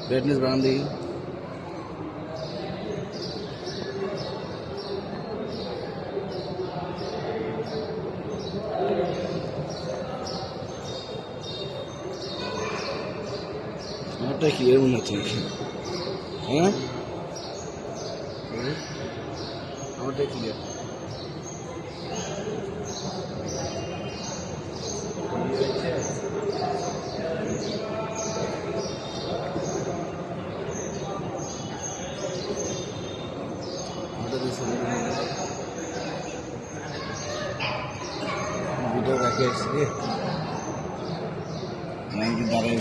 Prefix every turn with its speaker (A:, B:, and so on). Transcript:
A: Brightness বাড়ান দেখি। আমারটা ক্লিয়ার মনে হচ্ছে, হ্যাঁ আমারটাই ক্লিয়ার। ভিডিও রাখে আসছি, দাঁড়াই